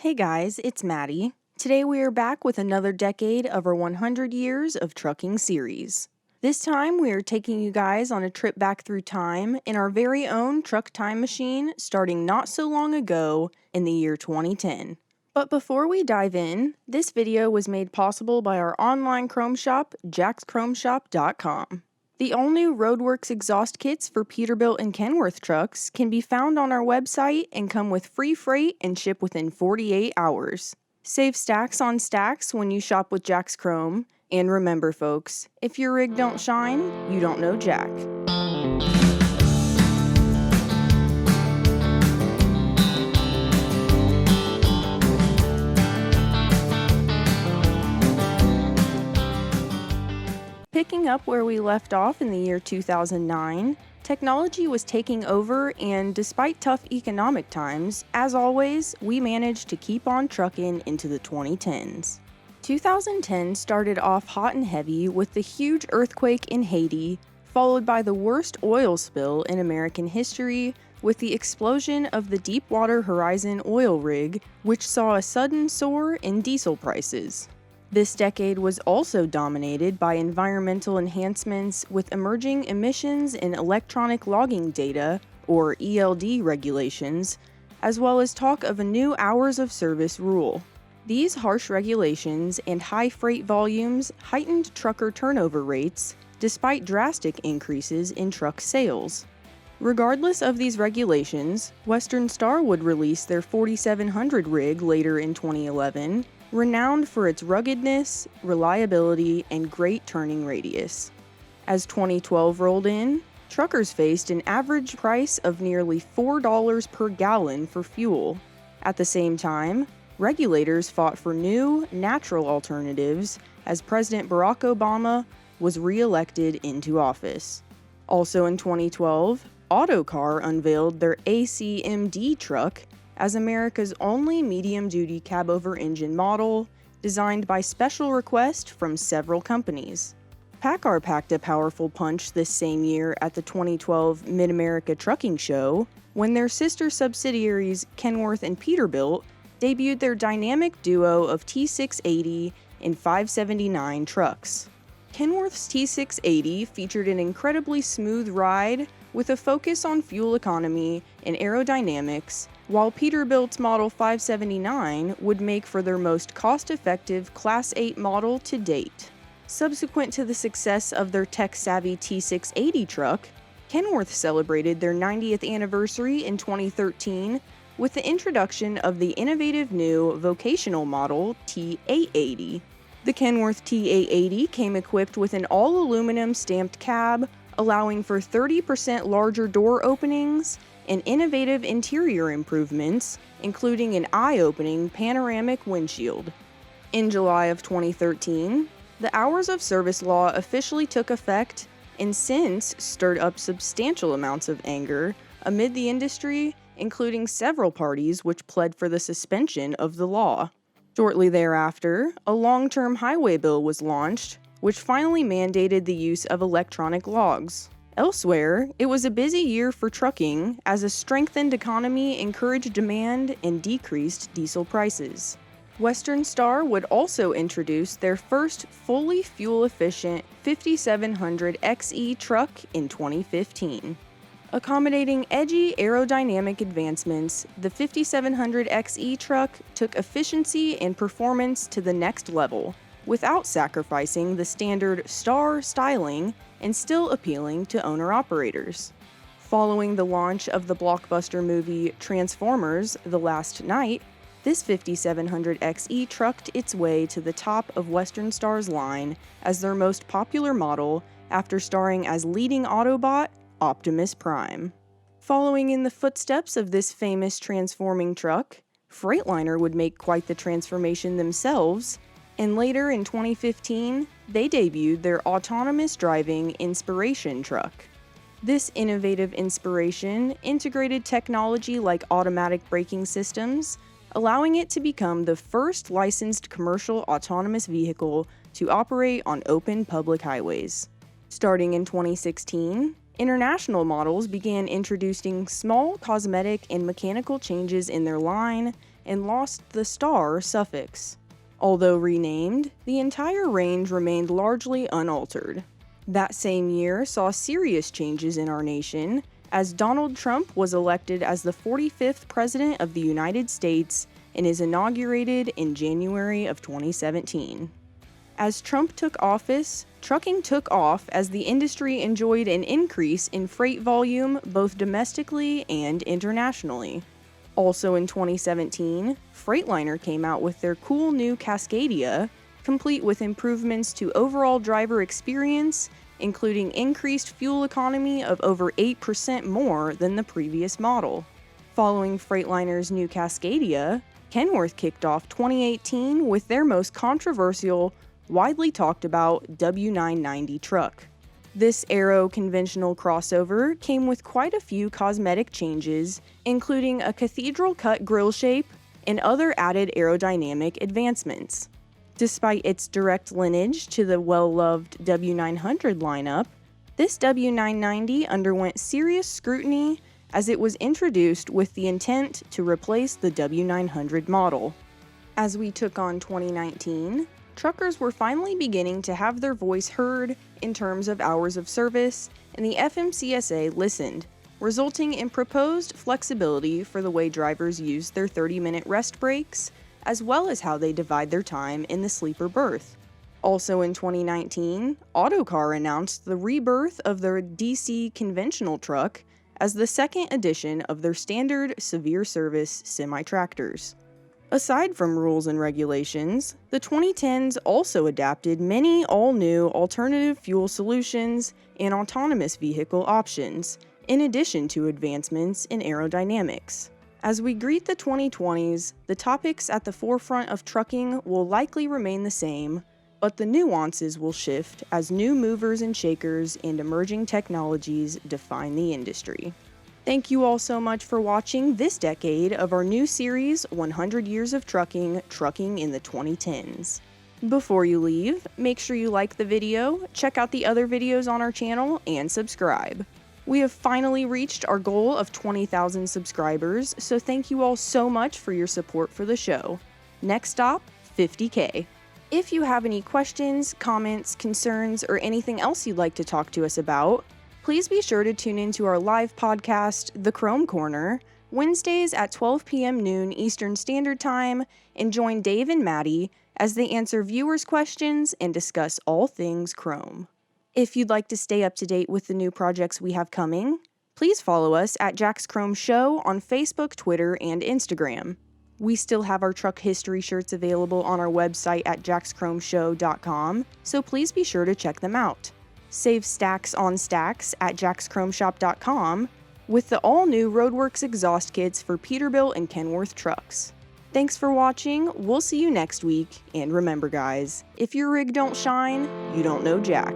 Hey guys, it's Maddie. Today we are back with another decade of our 100 Years of Trucking series. This time we are taking you guys on a trip back through time in our very own truck time machine starting not so long ago in the year 2010. But before we dive in, this video was made possible by our online chrome shop, jackschromeshop.com. The all-new Roadworks exhaust kits for Peterbilt and Kenworth trucks can be found on our website and come with free freight and ship within 48 hours. Save stacks on stacks when you shop with Jack's Chrome. And remember folks, if your rig don't shine, you don't know Jack. Picking up where we left off in the year 2009, technology was taking over, and despite tough economic times, as always, we managed to keep on trucking into the 2010s. 2010 started off hot and heavy with the huge earthquake in Haiti, followed by the worst oil spill in American history with the explosion of the Deepwater Horizon oil rig, which saw a sudden soar in diesel prices. This decade was also dominated by environmental enhancements with emerging emissions and electronic logging data, or ELD regulations, as well as talk of a new hours of service rule. These harsh regulations and high freight volumes heightened trucker turnover rates, despite drastic increases in truck sales. Regardless of these regulations, Western Star would release their 4700 rig later in 2011, renowned for its ruggedness, reliability, and great turning radius. As 2012 rolled in, truckers faced an average price of nearly $4 per gallon for fuel. At the same time, regulators fought for new, natural alternatives as President Barack Obama was re-elected into office. Also in 2012, Autocar unveiled their ACMD truck as America's only medium-duty cab-over-engine model, designed by special request from several companies. PACCAR packed a powerful punch this same year at the 2012 Mid-America Trucking Show, when their sister subsidiaries Kenworth and Peterbilt debuted their dynamic duo of T680 and 579 trucks. Kenworth's T680 featured an incredibly smooth ride with a focus on fuel economy and aerodynamics, while Peterbilt's Model 579 would make for their most cost-effective Class 8 model to date. Subsequent to the success of their tech-savvy T680 truck, Kenworth celebrated their 90th anniversary in 2013 with the introduction of the innovative new vocational model T880. The Kenworth T880 came equipped with an all-aluminum stamped cab, allowing for 30% larger door openings and innovative interior improvements, including an eye-opening panoramic windshield. In July of 2013, the Hours of Service law officially took effect and since stirred up substantial amounts of anger amid the industry, including several parties which pled for the suspension of the law. Shortly thereafter, a long-term highway bill was launched, which finally mandated the use of electronic logs. Elsewhere, it was a busy year for trucking as a strengthened economy encouraged demand and decreased diesel prices. Western Star would also introduce their first fully fuel-efficient 5700 XE truck in 2015. Accommodating edgy aerodynamic advancements, the 5700 XE truck took efficiency and performance to the next level, without sacrificing the standard Star styling and still appealing to owner-operators. Following the launch of the blockbuster movie Transformers: The Last Knight, this 5700 XE trucked its way to the top of Western Star's line as their most popular model after starring as leading Autobot Optimus Prime. Following in the footsteps of this famous transforming truck, Freightliner would make quite the transformation themselves, and later in 2015, they debuted their autonomous driving Inspiration truck. This innovative Inspiration integrated technology like automatic braking systems, allowing it to become the first licensed commercial autonomous vehicle to operate on open public highways. Starting in 2016, international models began introducing small cosmetic and mechanical changes in their line, and lost the star suffix. Although renamed, the entire range remained largely unaltered. That same year saw serious changes in our nation, as Donald Trump was elected as the 45th President of the United States and is inaugurated in January of 2017. As Trump took office, trucking took off as the industry enjoyed an increase in freight volume both domestically and internationally. Also in 2017, Freightliner came out with their cool new Cascadia, complete with improvements to overall driver experience, including increased fuel economy of over 8% more than the previous model. Following Freightliner's new Cascadia, Kenworth kicked off 2018 with their most controversial, widely talked about W990 truck. This Aero conventional crossover came with quite a few cosmetic changes, including a cathedral-cut grille shape and other added aerodynamic advancements. Despite its direct lineage to the well-loved W900 lineup, this W990 underwent serious scrutiny as it was introduced with the intent to replace the W900 model. As we took on 2019, truckers were finally beginning to have their voice heard in terms of hours of service, and the FMCSA listened, resulting in proposed flexibility for the way drivers use their 30-minute rest breaks, as well as how they divide their time in the sleeper berth. Also in 2019, Autocar announced the rebirth of their DC conventional truck as the second edition of their standard severe service semi-tractors. Aside from rules and regulations, the 2010s also adapted many all-new alternative fuel solutions and autonomous vehicle options, in addition to advancements in aerodynamics. As we greet the 2020s, the topics at the forefront of trucking will likely remain the same, but the nuances will shift as new movers and shakers and emerging technologies define the industry. Thank you all so much for watching this decade of our new series, 100 Years of Trucking, Trucking in the 2010s. Before you leave, make sure you like the video, check out the other videos on our channel, and subscribe. We have finally reached our goal of 20,000 subscribers, so thank you all so much for your support for the show. Next stop, 50K. If you have any questions, comments, concerns, or anything else you'd like to talk to us about, please be sure to tune into our live podcast, The Chrome Corner, Wednesdays at 12 p.m. noon Eastern Standard Time, and join Dave and Maddie as they answer viewers' questions and discuss all things Chrome. If you'd like to stay up to date with the new projects we have coming, please follow us at Jack's Chrome Show on Facebook, Twitter, and Instagram. We still have our truck history shirts available on our website at jackschromeshow.com, so please be sure to check them out. Save stacks on stacks at jackschromeshop.com with the all-new Roadworks exhaust kits for Peterbilt and Kenworth trucks. Thanks for watching, we'll see you next week, and remember guys, if your rig don't shine, you don't know Jack.